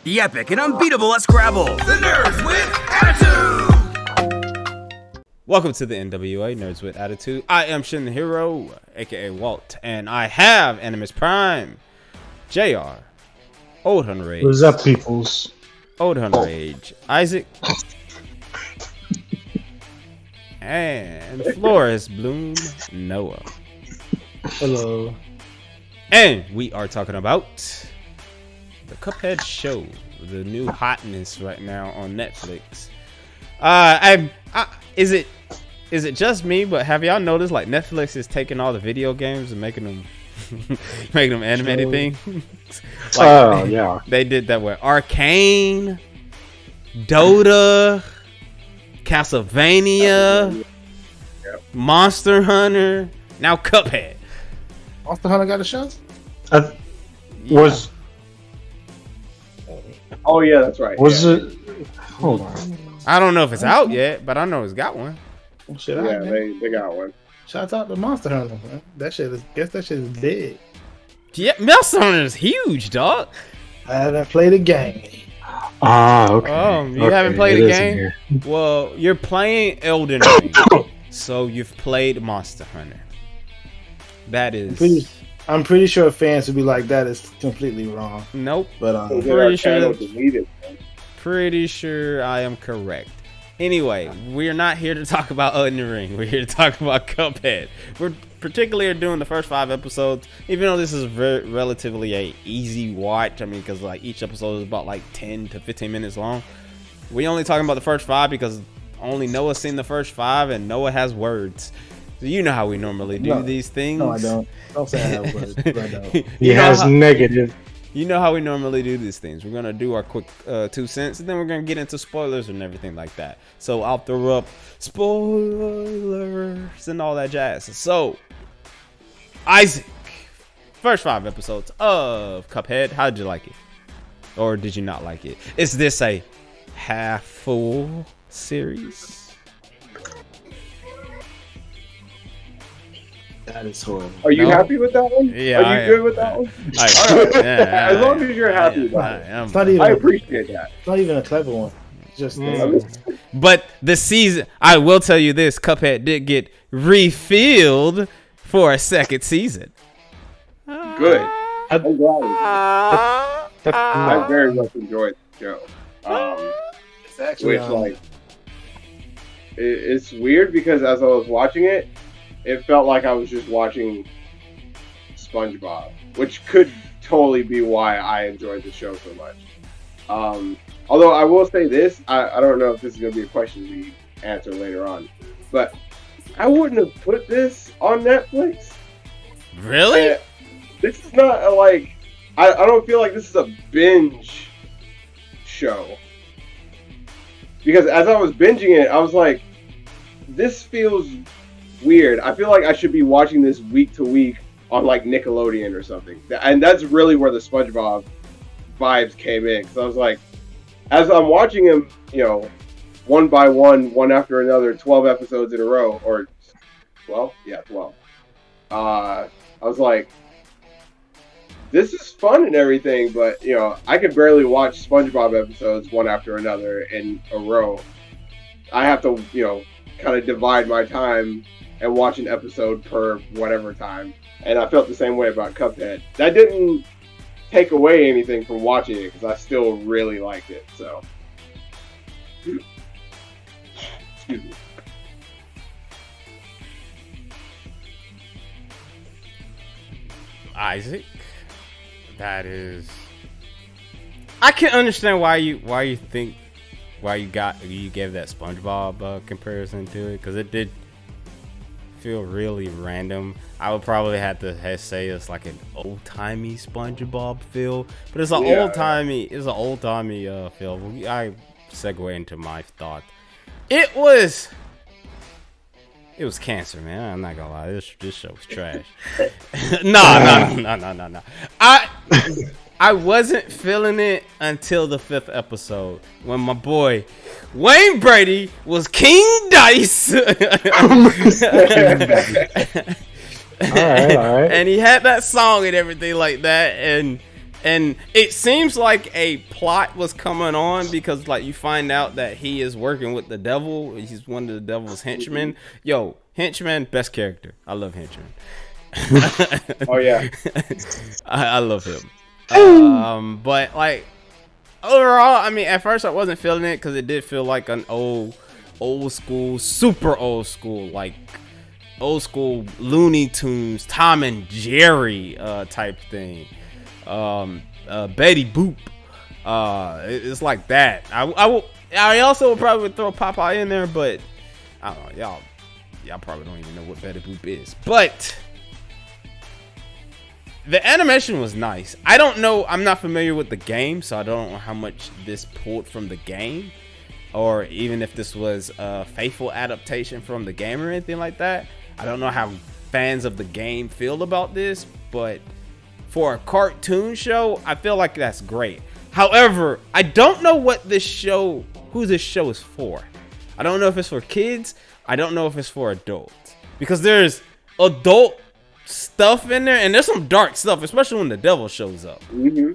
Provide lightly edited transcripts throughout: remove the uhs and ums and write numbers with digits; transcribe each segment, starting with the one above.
The epic and unbeatable at Scrabble. The Nerds with Attitude! Welcome to the N.W.A. Nerds with Attitude. I am Shin the Hero, aka Walt, and I have Animus Prime, JR, Old Hunter Age. What's up, peoples? Old Hunter Age, Isaac, and Flores Bloom Noah. Hello. And we are talking about the Cuphead show, the new hotness right now on Netflix. Is it just me? But have y'all noticed like Netflix is taking all the video games and making them animated things? Yeah. They did that with Arcane, Dota, Castlevania, Monster Hunter, now Cuphead. Monster Hunter got a show? Was Oh yeah, that's right. it? Hold on. I don't know if it's out yet, but I know it's got one. Well, shit, Yeah, man. they got one. Shout out to Monster Hunter, man. That shit is dead. Yeah, Monster Hunter is huge, dog. I haven't played a game. Okay. Oh, you Okay, haven't played it a is in game? here. Well, you're playing Elden Ring, so you've played Monster Hunter. That is... I'm pretty sure fans would be like, that is completely wrong. Nope. But So get our Pretty sure- channel deleted, man. Pretty sure I am correct. Anyway, we're not here to talk about Elden Ring. We're here to talk about Cuphead. We're particularly doing the first 5 episodes, even though this is relatively a easy watch. I mean, because like each episode is about like 10 to 15 minutes long. We only talking about the first 5 because only Noah's seen the first 5, and Noah has words. So you know how we normally do these things. No, I don't. Don't say I have words. I don't. He has negative. You know how we normally do these things. We're going to do our quick 2 cents, and then we're going to get into spoilers and everything like that. So I'll throw up spoilers and all that jazz. So, Isaac, first 5 episodes of Cuphead, how did you like it? Or did you not like it? Is this a half full series? That is horrible. Are you No. happy with that one? Yeah, Are you I am. good with that one? As long as you're happy about it. It's not even, I appreciate that. it's not even a clever one. It's just But the season, I will tell you this, Cuphead did get refilled for a second season. Good. I'm glad. I very much enjoyed the show. it's actually Which it's weird because as I was watching it, it felt like I was just watching SpongeBob, which could totally be why I enjoyed the show so much. Although I will say this, I don't know if this is going to be a question we answer later on, but I wouldn't have put this on Netflix. Really? This is not I don't feel like this is a binge show. Because as I was binging it, I was like, this feels weird. I feel like I should be watching this week to week on like Nickelodeon or something. And that's really where the SpongeBob vibes came in. Because I was like, as I'm watching him, one by one after another, 12 episodes in a row, or 12? Yeah, 12. I was like, this is fun and everything, but, I could barely watch SpongeBob episodes one after another in a row. I have to, kind of divide my time and watch an episode per whatever time. And I felt the same way about Cuphead. That didn't take away anything from watching it, because I still really liked it, so. Excuse me. Isaac, that is... I can understand why you gave that SpongeBob comparison to it, because it did feel really random. I would probably have to say it's like an old-timey SpongeBob feel, but it's an old-timey feel. I segue into my thought. It was cancer, man. I'm not gonna lie. This show was trash. No. I wasn't feeling it until the 5th episode when my boy Wayne Brady was King Dice. All right. And he had that song and everything like that, and And it seems like a plot was coming on because, like, you find out that he is working with the devil. He's one of the devil's henchmen. Yo, henchman, best character. I love henchman. Oh yeah. I love him. But like overall, I mean, at first I wasn't feeling it because it did feel like an old school, super old school, like old school Looney Tunes, Tom and Jerry type thing. Betty Boop. It's like that. I also would probably throw Popeye in there, but I don't know, y'all probably don't even know what Betty Boop is. But the animation was nice. I don't know. I'm not familiar with the game, so I don't know how much this pulled from the game, or even if this was a faithful adaptation from the game or anything like that. I don't know how fans of the game feel about this, but for a cartoon show, I feel like that's great. However, I don't know who this show is for. I don't know if it's for kids. I don't know if it's for adults, because there's adult stuff in there, and there's some dark stuff, especially when the devil shows up. Mm-hmm.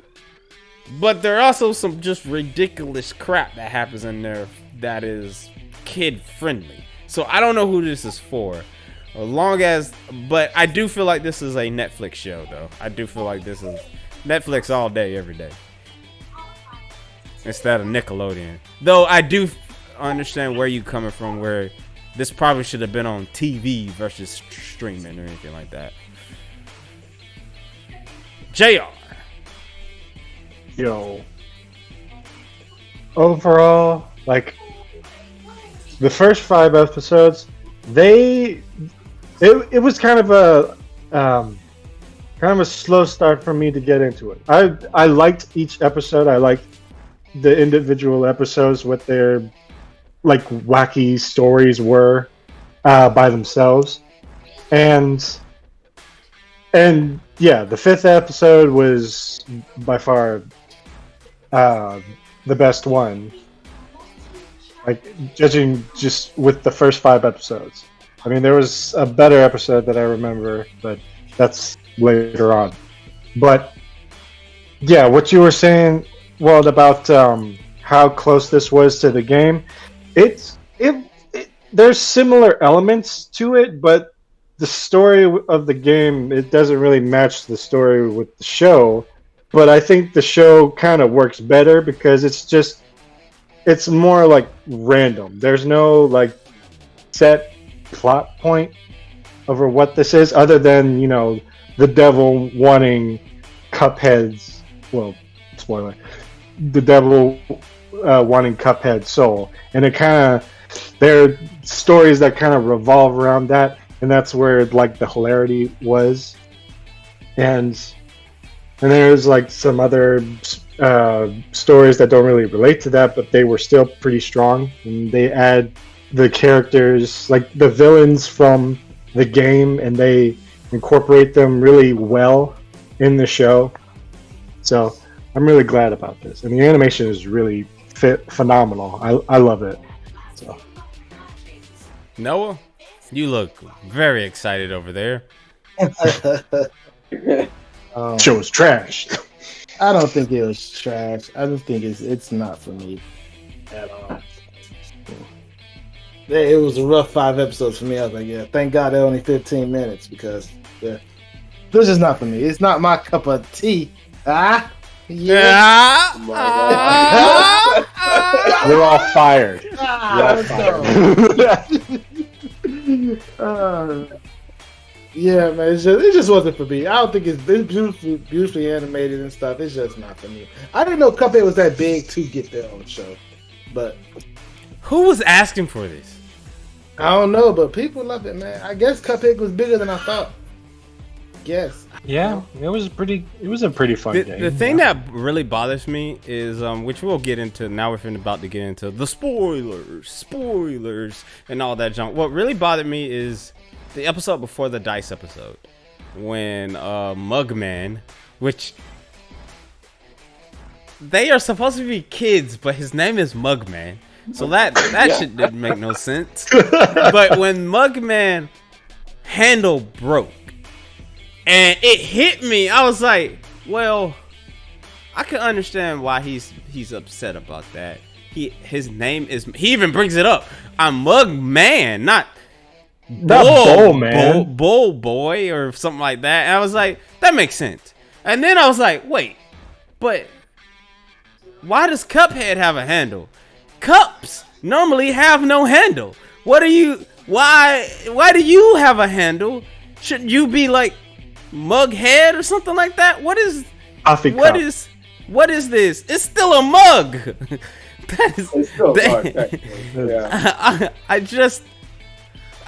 But there are also some just ridiculous crap that happens in there that is kid friendly. So I don't know who this is for. But I do feel like this is a Netflix show, though. I do feel like this is Netflix all day, every day, instead of Nickelodeon. Though I do understand where you coming from, where this probably should have been on TV versus streaming or anything like that. JR. Yo. Overall, like, the first 5 episodes, it was kind of a slow start for me to get into it. I liked each episode. I liked the individual episodes, what their like wacky stories were by themselves, and yeah, the 5th episode was by far the best one, like judging just with the first 5 episodes. I mean, there was a better episode that I remember, but that's later on. But yeah, what you were saying, Walt, about how close this was to the game, there's similar elements to it, but the story of the game, it doesn't really match the story with the show. But I think the show kind of works better because it's more like random. There's no like set plot point over what this is, other than, you know, the devil wanting Cuphead's, well, spoiler, the devil wanting Cuphead's soul, and it kind of, there are stories that kind of revolve around that, and that's where like the hilarity was. And there's like some other stories that don't really relate to that, but they were still pretty strong, and they add the characters, like the villains from the game, and they incorporate them really well in the show. So I'm really glad about this, and the animation is really phenomenal. I love it. So. Noah, you look very excited over there. Show's trash. I don't think it was trash. I just think it's not for me at all. It was a rough 5 episodes for me. I was like, yeah, thank God they're only 15 minutes, because this is not for me. It's not my cup of tea. Yeah. We're all fired. Yeah, man, it just wasn't for me. I don't think it's beautifully animated and stuff. It's just not for me. I didn't know Cuphead was that big to get their own show, but who was asking for this? I don't know, but people love it, man. I guess Cuphead was bigger than I thought. Yes. Yeah, it was a pretty fun game. The thing that really bothers me is, which we'll get into now, we're about to get into the spoilers, and all that junk. What really bothered me is the episode before the Dice episode, when Mugman, which they are supposed to be kids, but his name is Mugman, so that shit didn't make no sense. But when Mugman handle broke, and it hit me, I was like, well, I can understand why he's upset about that. His name is. He even brings it up. I'm Mug Man, not Bull Man. Bull Boy or something like that. And I was like, that makes sense. And then I was like, wait, but why does Cuphead have a handle? Cups normally have no handle. Why do you have a handle? Shouldn't you be like Mughead or something like that? What is this? It's still a mug. It's still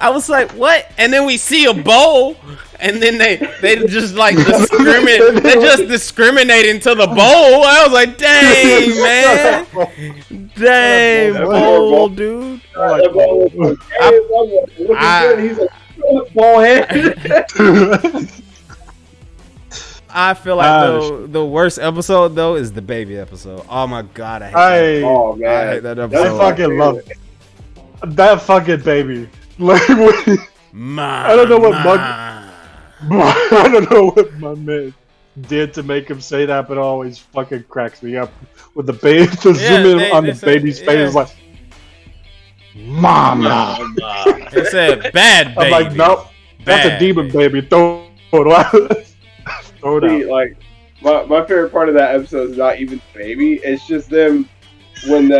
I was like, what? And then we see a bowl, and then they just like discriminate into the bowl. I was like, dang, man. Dang, bowl, dude. He's a ball head. I feel like the worst episode though is the baby episode. Oh my god, I hate that episode. I fucking love that fucking baby. Like, I don't know what my man did to make him say that, but it always fucking cracks me up with the baby. The zoom in on the baby's face is like, "Mama." It said bad baby. I'm like, nope, that's a demon baby. Throw it out. Throw it out. Like, my favorite part of that episode is not even the baby. It's just them when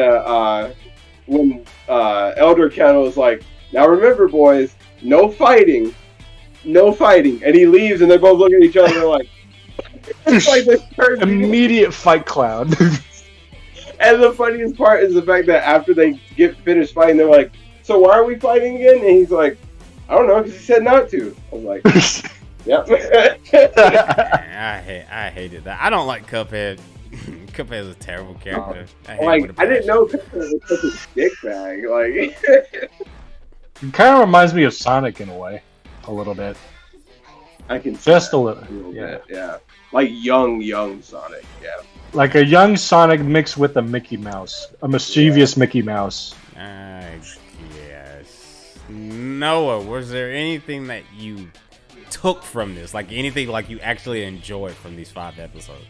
Elder Kettle is like, now remember, boys, no fighting, and he leaves, and they both look at each other like, it's like this immediate fight cloud. And the funniest part is the fact that after they get finished fighting, they're like, so why are we fighting again? And he's like, I don't know, because he said not to. I was like, yep. I hated that. I don't like Cuphead. Cuphead is a terrible character. I didn't know Cuphead was such a dick bag. Like, it kind of reminds me of Sonic in a way, a little bit. I can just a little bit, yeah. Like young Sonic, yeah. Like a young Sonic mixed with a Mickey Mouse, a mischievous Mickey Mouse. Yes. Noah, was there anything that you took from this? Like anything like you actually enjoyed from these 5 episodes?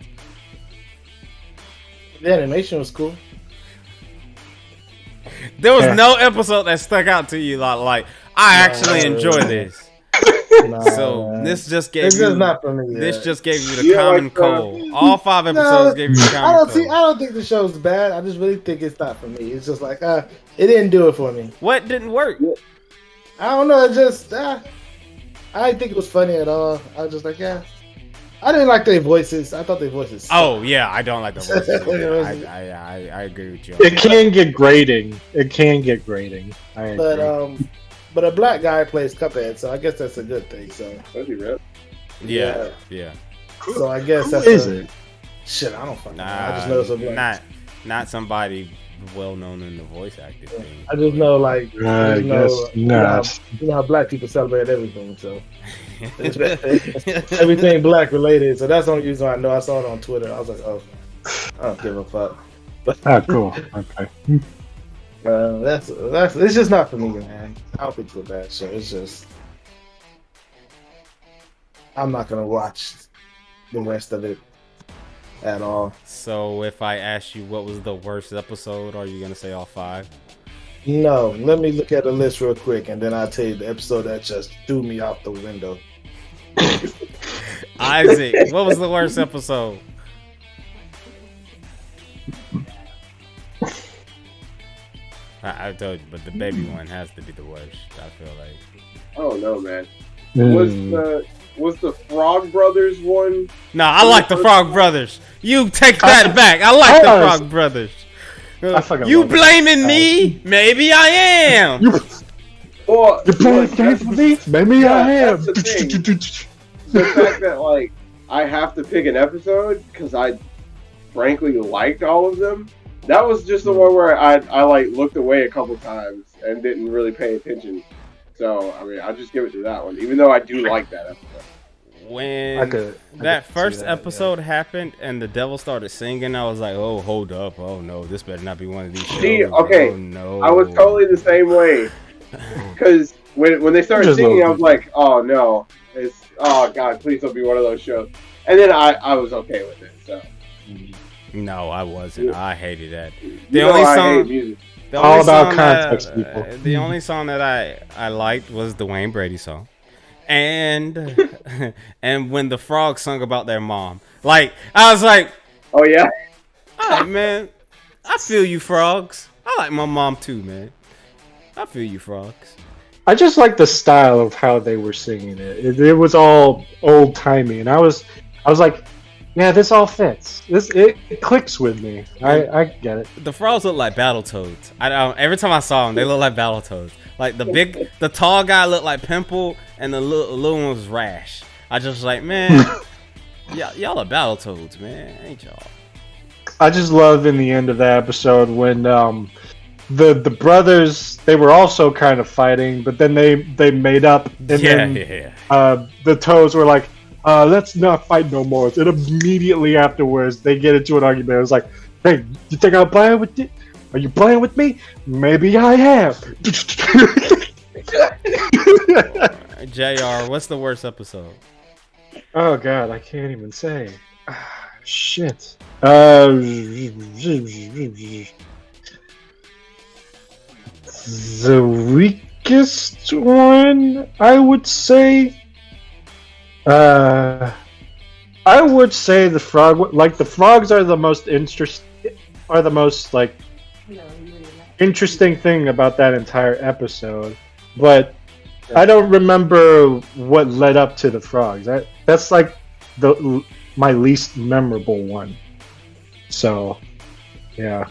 The animation was cool. There was no episode that stuck out to you like I actually enjoy this. So this just gave you not for me. This just gave you the common cold. All 5 episodes gave you the common cold. I don't think the show's bad. I just really think it's not for me. It's just like it didn't do it for me. What didn't work? I don't know. It just I didn't think it was funny at all. I was just like, I didn't like their voices. I thought their voices sucked. Oh yeah, I don't like the voices. I agree with you. It can get grating. I agree. But a black guy plays Cuphead, so I guess that's a good thing. So does he rip? Yeah. So I guess Who that's is it? Shit, I don't fucking know. I just know it's a black. Not somebody well known in the voice acting thing. I just know like I guess not. You know how black people celebrate everything, so everything black related. So that's the only reason I know. I saw it on Twitter. I was like, oh, I don't give a fuck. Cool. Okay. That's it's just not for me, man. I don't think it's a bad show. It's just I'm not gonna watch the rest of it at all. So if I ask you what was the worst episode, are you gonna say all 5? No, let me look at the list real quick, and then I'll tell you the episode that just threw me out the window. Isaac, what was the worst episode? I told you, but the baby one has to be the worst. I feel like. Oh no, man. Was the Frog Brothers one? No, I like the Frog Brothers. You take that back. I like the Frog Brothers. You blaming me? Maybe I am. You blaming me? Maybe I am. The fact that like I have to pick an episode because I frankly liked all of them. That was just the one where I like looked away a couple times and didn't really pay attention. So I mean, I'll just give it to that one, even though I do like that episode. When that first episode happened and the devil started singing, I was like, "Oh, hold up! Oh no, this better not be one of these shows." See, okay, oh, no. I was totally the same way because when they started singing, I was like, "Oh no, oh god, please don't be one of those shows." And then I was okay with it. So No, I wasn't. I hated that. You know I hate music. The All only about song context, that, people. The only song that I liked was the Wayne Brady song, and and when the frogs sung about their mom. Like I was like, Oh yeah. all right, man, I feel you, frogs. I like my mom too, man. I feel you, frogs. I just like the style of how they were singing it. It was all old timey, and I was like, yeah, this all fits. It clicks with me. I get it. The frogs look like Battletoads. Every time I saw them, they look like Battletoads. Like the tall guy looked like Pimple, and the little one was Rash. I just like, man, y'all are Battletoads, man, ain't y'all? I just love in the end of that episode when the brothers, they were also kind of fighting, but then they made up, and then the Toads were like, let's not fight no more. And immediately afterwards, they get into an argument. It was like, hey, you think I'm playing with you? Are you playing with me? Maybe I have. JR, what's the worst episode? Oh God, I can't even say. Shit. The weakest one, I would say. I would say the frog. Like the frogs are the most interesting thing about that entire episode, but I don't remember what led up to the frogs. That's like my least memorable one. So, yeah.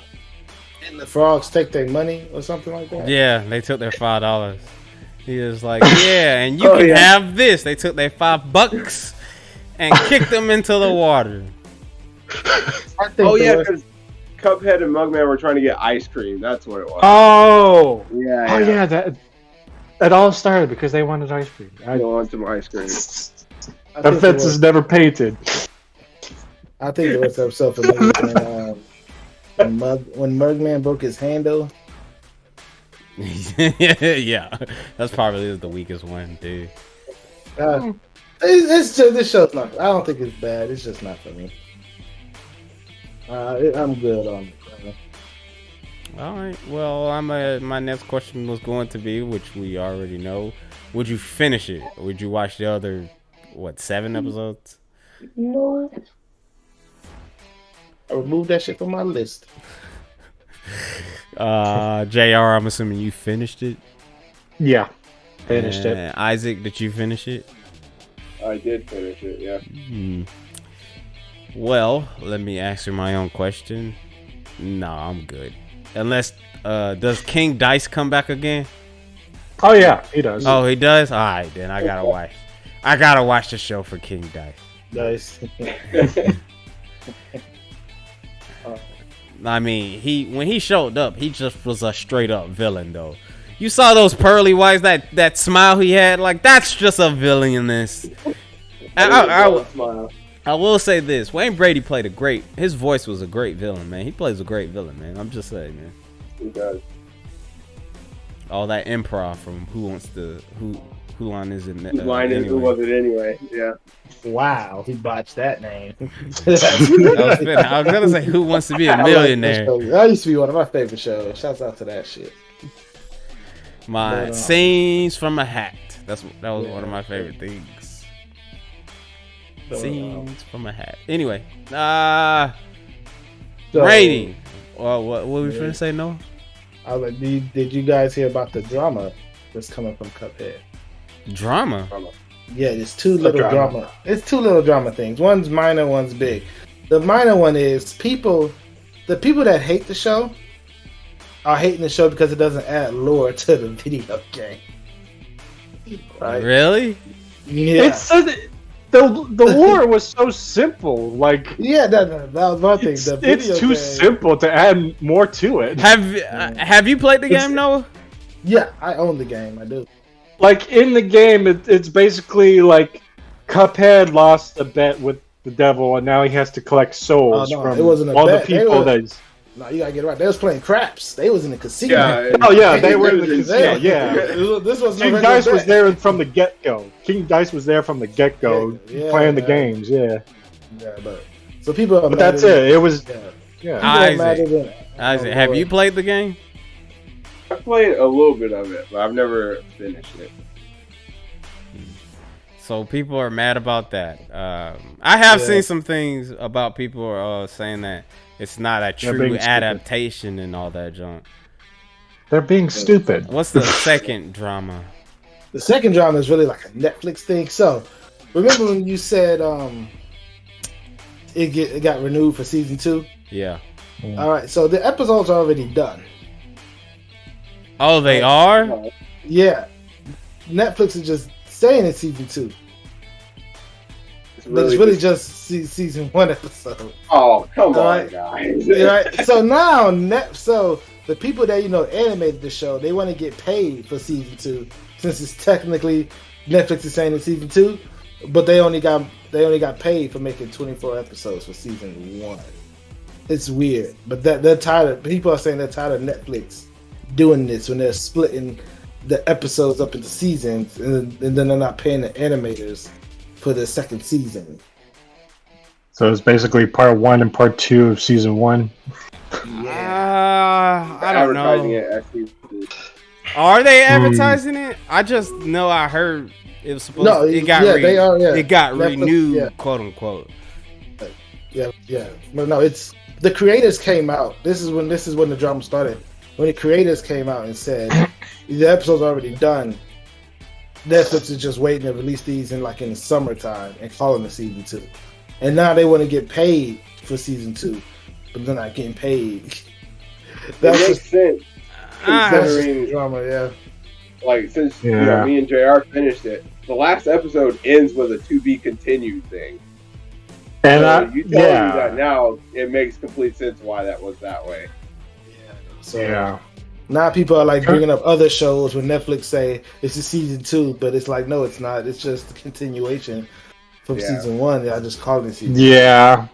Didn't the frogs take their money or something like that? Yeah, they took their $5. He was like, yeah, and you can have this. They took their $5 and kicked them into the water. Oh yeah, because Cuphead and Mugman were trying to get ice cream. That's what it was. Oh Yeah. That all started because they wanted ice cream. I want some ice cream. That fence is never painted. I think it was episode for me when Mugman broke his handle. Yeah, that's probably the weakest one, dude. It's just, this show's not. I don't think it's bad. It's just not for me. I'm good on it. All right. Well, my next question was going to be, which we already know, would you finish it? Or would you watch the other 7 episodes? No. I removed that shit from my list. JR, I'm assuming you finished it. Yeah, finished it. Isaac, did you finish it? I did finish it, yeah. Well, let me answer my own question. No, I'm good. Unless, does King Dice come back again? Oh yeah, he does. Oh, he does? Alright, then I gotta watch. I gotta watch the show for King Dice. Nice. I mean, when he showed up, he just was a straight up villain, though. You saw those pearly whites, that smile he had, like that's just a villainous. I will say this: Wayne Brady played his voice was a great villain, man. He plays a great villain, man. I'm just saying, man. He does. All that improv from who line is it? Whose line is who was it anyway? Yeah. Wow, he botched that name. I was gonna say Who Wants to Be a Millionaire. That used to be one of my favorite shows. Shouts out to that shit. Scenes from a Hat. That was one of my favorite things. Scenes from a Hat. Anyway, rating. Well, what were we finna say, Noah? I was like, did you guys hear about the drama that's coming from Cuphead? Drama. Yeah, there's two little drama. It's two little drama things. One's minor, one's big. The minor one is the people that hate the show are hating the show because it doesn't add lore to the video game. Right? Really? Yeah. It's the lore was so simple. Like that was one thing. It's too simple to add more to it. Have you played the game, Noah? Yeah, I own the game. I do. Like in the game, it's basically like Cuphead lost a bet with the devil, and now he has to collect souls from it wasn't a all bet. the people No, you gotta get it right. They was playing craps. They was in the casino. Yeah, they were in the casino. Yeah, this was King Dice was there from the get go. King Dice was there from the get go, playing the games. Yeah, but So people are But that's it. It was Isaac, have you played the game? I played a little bit of it, but I've never finished it. So people are mad about that. I have seen some things about people saying that it's not a true adaptation and all that junk. They're being stupid. What's the second drama? The second drama is really like a Netflix thing. So, remember when you said it got renewed for season 2? Yeah. All right. So the episodes are already done. Oh, they are? Yeah. Netflix is just saying it's season 2. But it's really just season 1 episode. Oh, come on, guys. Right? So now, so the people that animated the show, they want to get paid for season 2, since it's technically Netflix is saying it's season 2, but they only got paid for making 24 episodes for season 1. It's weird, but they're tired. People are saying they're tired of Netflix doing this when they're splitting the episodes up into seasons, and then they're not paying the animators for the second season. So it's basically part 1 and part 2 of season 1. Yeah. I don't know. Are they advertising it? I just know I heard it was supposed to. It got it got Netflix, renewed, quote unquote. Yeah. But no, it's the creators came out. This is when the drama started. When the creators came out and said the episode's already done, Netflix is just waiting to release these in the summertime and calling it season 2. And now they want to get paid for season 2, but they're not getting paid. That makes sense. Considering drama, since me and JR finished it, the last episode ends with a to be continued thing. And you tell me that now, it makes complete sense why that was that way. So now people are bringing up other shows when Netflix say it's a season 2, but it's no, it's not. It's just a continuation from season 1. I just called it season 2. Yeah.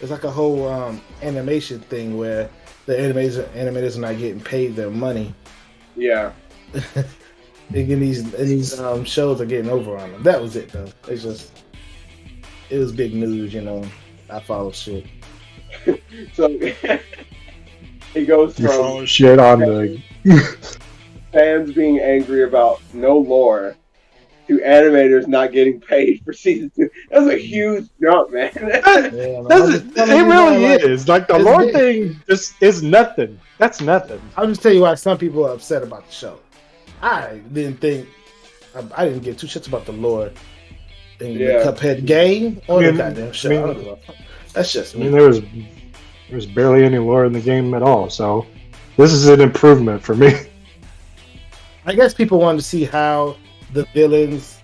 It's like a whole animation thing where the animators are not getting paid their money. Yeah. These shows are getting over on them. That was it though. It was big news, I follow shit. So it goes from shit on the fans being angry about no lore to animators not getting paid for season 2. That's a huge jump, man. It really is. The lore thing just is nothing. That's nothing. I'll just tell you why some people are upset about the show. I didn't give 2 shits about the lore in the Cuphead game or the goddamn show. That's just me. There was barely any lore in the game at all, so this is an improvement for me. I guess people wanted to see how the villains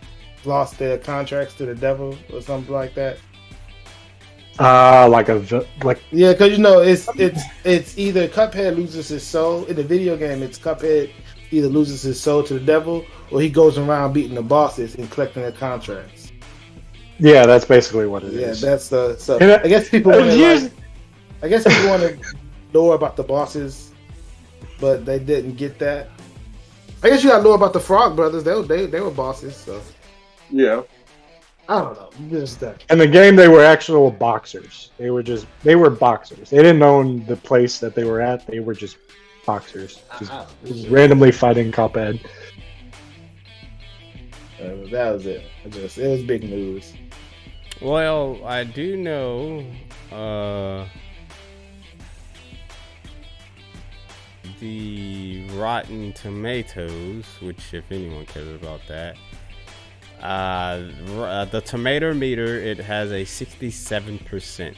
lost their contracts to the devil or something like that. Yeah, because it's either Cuphead loses his soul in the video game. It's Cuphead either loses his soul to the devil or he goes around beating the bosses and collecting their contracts. Yeah, that's basically what it is. Yeah, that's the. So I guess people wanted to know about the bosses, but they didn't get that. I guess you got to know about the Frog Brothers. They were bosses. So yeah, I don't know. Just that. In the game, they were actual boxers. They were boxers. They didn't own the place that they were at. They were just boxers, just randomly fighting Cuphead. That was it. It was big news. Well, I do know the Rotten Tomatoes, which if anyone cares about that, the tomato meter, it has a 67%,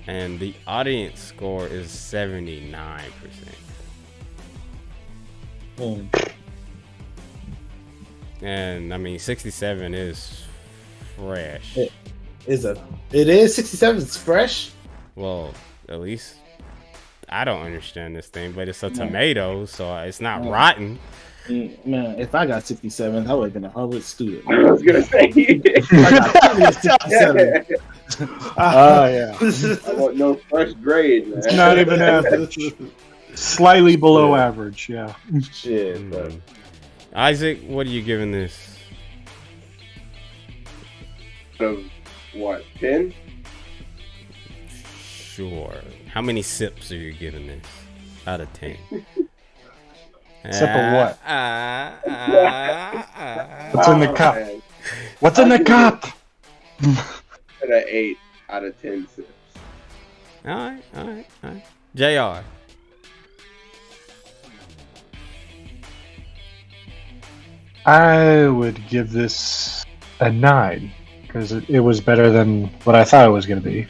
and the audience score is 79%. And 67 is fresh. It is 67. It's fresh. Well, at least I don't understand this thing, but it's a tomato, so it's not rotten. Man, if I got 67, I would have been a Harvard student. I was gonna say. Oh yeah. I want no fresh grade, man. It's not even half. Slightly below average, yeah. Shit, bro. Isaac, what are you giving this? Of what? 10? Sure. How many sips are you giving this out of 10? Sip of what? What's in the cup? Man. What's in the cup? At an 8 out of 10 sips. All right. JR. I would give this a 9 because it was better than what I thought it was going to be.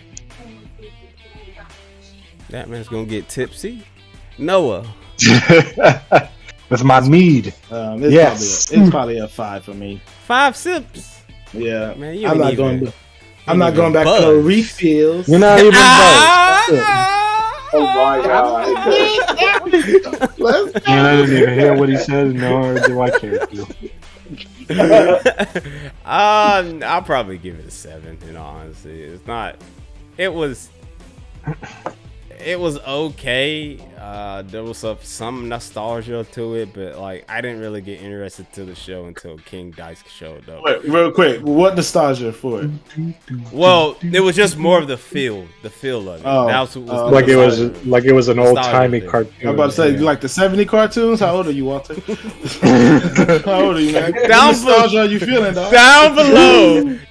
That man's gonna get tipsy. Noah. With my mead. It's probably a 5 for me. 5 sips. Yeah, Man, you I'm ain't not even- going. I'm not going back buzz. to refills. You're not even buzzed. Oh my god. And I didn't even hear what he said, nor do I care to. I'll probably give it a 7. In all honesty, it's not. It was okay. There was some nostalgia to it, but like I didn't really get interested to the show until King Dice showed up. Wait, real quick, what nostalgia for it? Well, it was just more of the feel of it. Oh, That was Like it was an old timey thing. cartoon. I'm about to say, Yeah. you like the 70 cartoons? How old are you, Walter? How old are you, man? What Down nostalgia are you feeling, dog?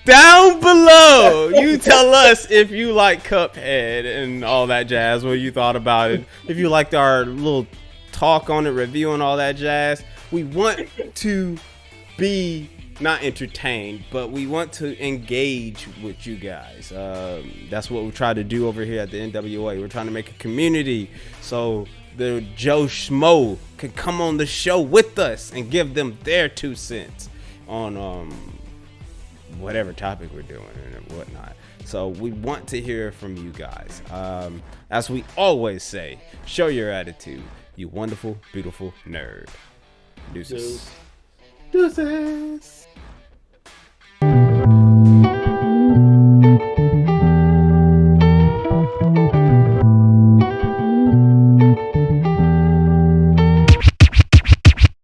down below, you tell us if you like Cuphead and all that jazz, what you thought about it. If you liked our little talk on it, review and all that jazz. We want to be not entertained, but we want to engage with you guys. That's what we try to do over here at the N.W.A. We're trying to make a community so the Joe Schmo can come on the show with us and give them their 2 cents on whatever topic we're doing and whatnot. So we want to hear from you guys. As we always say, show your attitude, you wonderful, beautiful nerd. Deuces. Deuces.